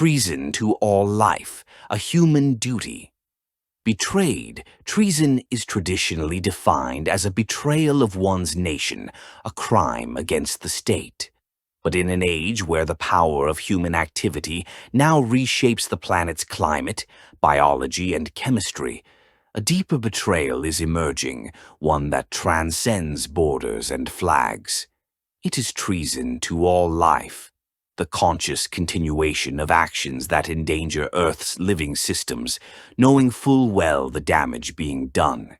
treason to all life, a human duty. Betrayed, treason is traditionally defined as a betrayal of one's nation, a crime against the state. But in an age where the power of human activity now reshapes the planet's climate, biology, and chemistry, a deeper betrayal is emerging, one that transcends borders and flags. It is treason to all life, the conscious continuation of actions that endanger Earth's living systems, knowing full well the damage being done.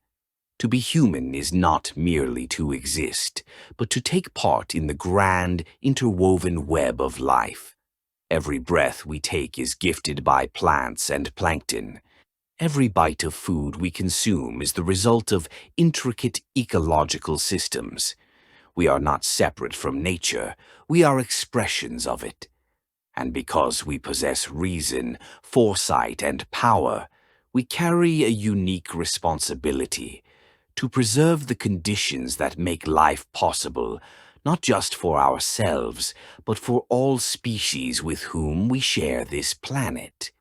To be human is not merely to exist, but to take part in the grand, interwoven web of life. Every breath we take is gifted by plants and plankton. Every bite of food we consume is the result of intricate ecological systems. We are not separate from nature, we are expressions of it. And because we possess reason, foresight, and power, we carry a unique responsibility to preserve the conditions that make life possible, not just for ourselves, but for all species with whom we share this planet.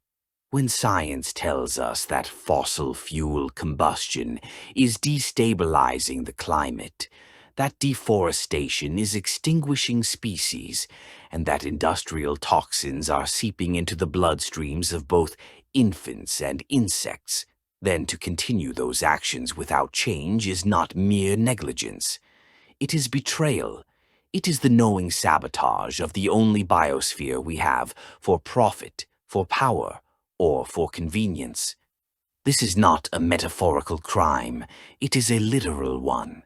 When science tells us that fossil fuel combustion is destabilizing the climate, that deforestation is extinguishing species, and that industrial toxins are seeping into the bloodstreams of both infants and insects, then to continue those actions without change is not mere negligence. It is betrayal. It is the knowing sabotage of the only biosphere we have for profit, for power, or for convenience. This is not a metaphorical crime. It is a literal one.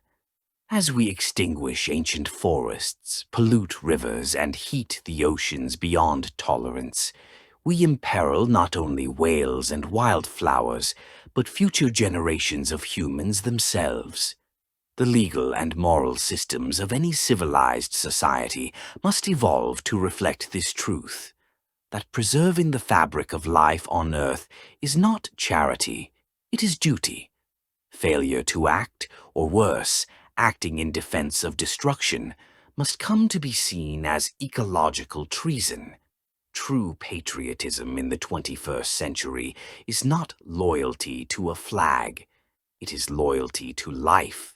As we extinguish ancient forests, pollute rivers, and heat the oceans beyond tolerance, we imperil not only whales and wildflowers, but future generations of humans themselves. The legal and moral systems of any civilized society must evolve to reflect this truth, that preserving the fabric of life on Earth is not charity, it is duty. Failure to act, or worse, acting in defense of destruction, must come to be seen as ecological treason. True patriotism in the 21st century is not loyalty to a flag. It is loyalty to life.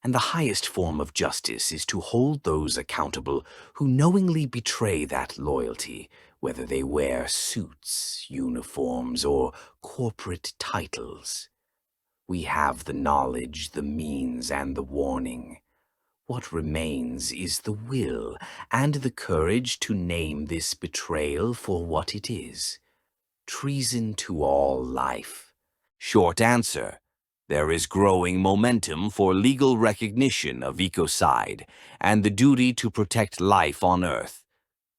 And the highest form of justice is to hold those accountable who knowingly betray that loyalty, whether they wear suits, uniforms, or corporate titles. We have the knowledge, the means, and the warning. What remains is the will and the courage to name this betrayal for what it is: treason to all life. Short answer: there is growing momentum for legal recognition of ecocide and the duty to protect life on Earth.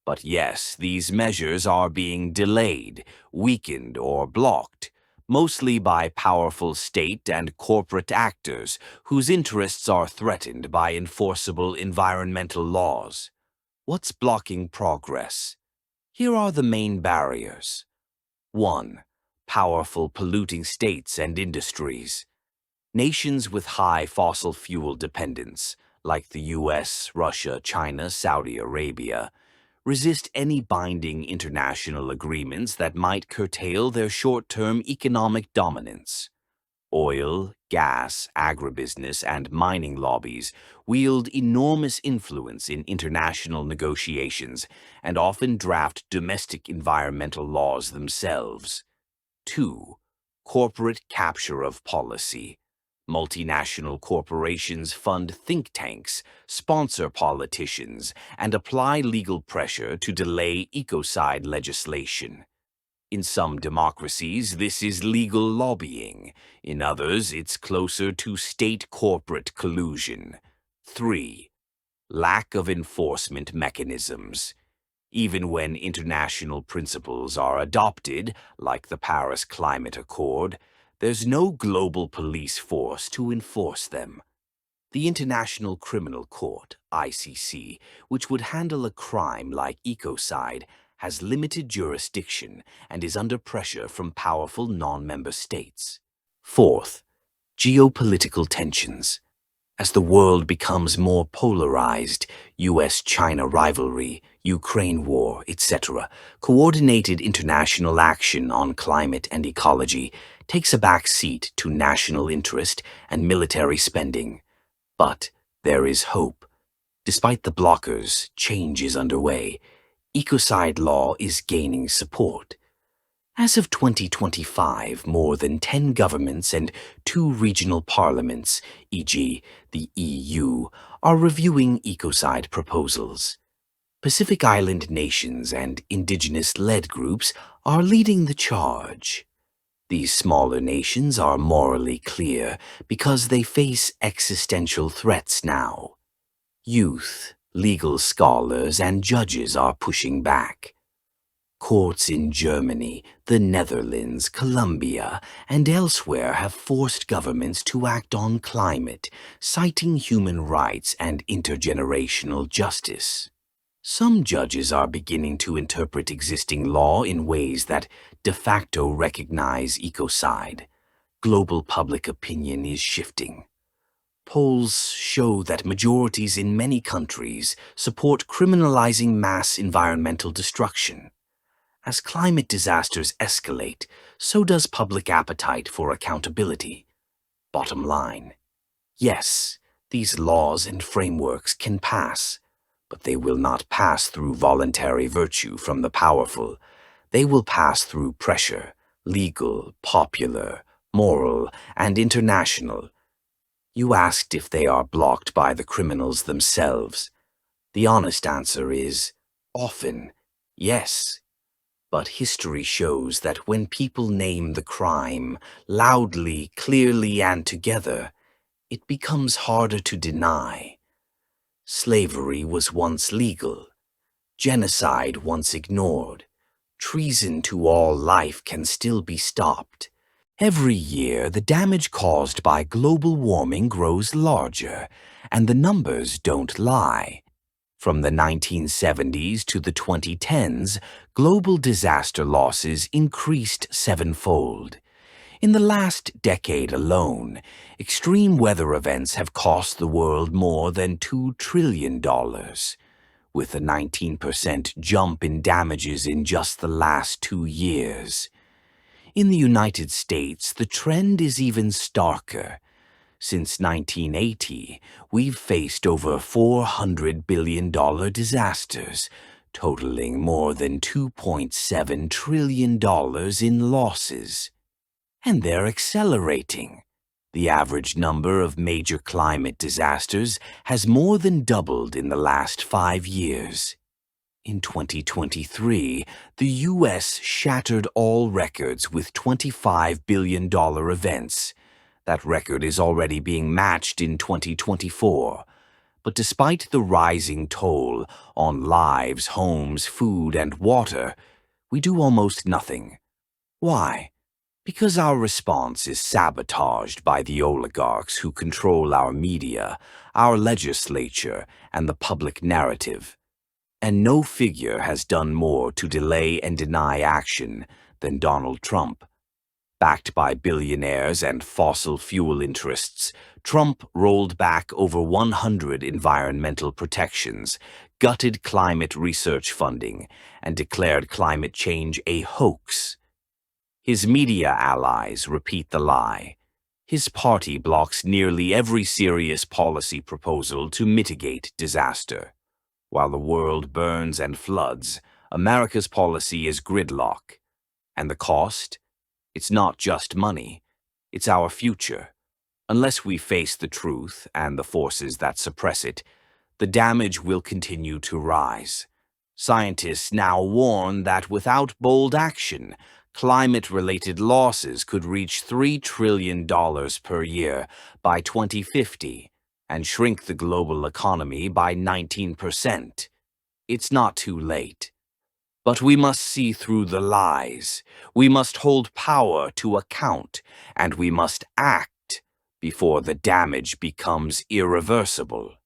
But yes, these measures are being delayed, weakened, or blocked, mostly by powerful state and corporate actors whose interests are threatened by enforceable environmental laws. What's blocking progress? Here are the main barriers. 1. Powerful polluting states and industries. Nations with high fossil fuel dependence, like the US, Russia, China, Saudi Arabia, resist any binding international agreements that might curtail their short-term economic dominance. Oil, gas, agribusiness, and mining lobbies wield enormous influence in international negotiations and often draft domestic environmental laws themselves. 2. Corporate capture of policy. Multinational corporations fund think tanks, sponsor politicians, and apply legal pressure to delay ecocide legislation. In some democracies, this is legal lobbying. In others, it's closer to state-corporate collusion. 3. Lack of enforcement mechanisms. Even when international principles are adopted, like the Paris Climate Accord, there's no global police force to enforce them. The International Criminal Court, ICC, which would handle a crime like ecocide, has limited jurisdiction and is under pressure from powerful non-member states. 4th, geopolitical tensions. As the world becomes more polarized, US-China rivalry, Ukraine war, etc., coordinated international action on climate and ecology takes a back seat to national interest and military spending. But there is hope. Despite the blockers, change is underway. Ecocide law is gaining support. As of 2025, more than 10 governments and 2 regional parliaments, e.g., the EU, are reviewing ecocide proposals. Pacific Island nations and indigenous-led groups are leading the charge. These smaller nations are morally clear because they face existential threats now. Youth, legal scholars, and judges are pushing back. Courts in Germany, the Netherlands, Colombia, and elsewhere have forced governments to act on climate, citing human rights and intergenerational justice. Some judges are beginning to interpret existing law in ways that de facto recognize ecocide. Global public opinion is shifting. Polls show that majorities in many countries support criminalizing mass environmental destruction. As climate disasters escalate, so does public appetite for accountability. Bottom line, yes, these laws and frameworks can pass, but they will not pass through voluntary virtue from the powerful. They will pass through pressure, legal, popular, moral, and international. You asked if they are blocked by the criminals themselves. The honest answer is, often, yes. But history shows that when people name the crime, loudly, clearly, and together, it becomes harder to deny. Slavery was once legal. Genocide once ignored. Treason to all life can still be stopped. Every year, the damage caused by global warming grows larger, and the numbers don't lie. From the 1970s to the 2010s, global disaster losses increased sevenfold. In the last decade alone, extreme weather events have cost the world more than $2 trillion, with a 19% jump in damages in just the last 2 years. In the United States, the trend is even starker. Since 1980, we've faced over $400 billion disasters, totaling more than $2.7 trillion in losses. And they're accelerating. The average number of major climate disasters has more than doubled in the last 5 years. In 2023, the U.S. shattered all records with $25 billion events. That record is already being matched in 2024. But despite the rising toll on lives, homes, food, and water, we do almost nothing. Why? Because our response is sabotaged by the oligarchs who control our media, our legislature, and the public narrative. And no figure has done more to delay and deny action than Donald Trump. Backed by billionaires and fossil fuel interests, Trump rolled back over 100 environmental protections, gutted climate research funding, and declared climate change a hoax. His media allies repeat the lie. His party blocks nearly every serious policy proposal to mitigate disaster. While the world burns and floods, America's policy is gridlock. And the cost? It's not just money. It's our future. Unless we face the truth and the forces that suppress it, the damage will continue to rise. Scientists now warn that without bold action, climate-related losses could reach $3 trillion per year by 2050 and shrink the global economy by 19%. It's not too late. But we must see through the lies. We must hold power to account, and we must act before the damage becomes irreversible.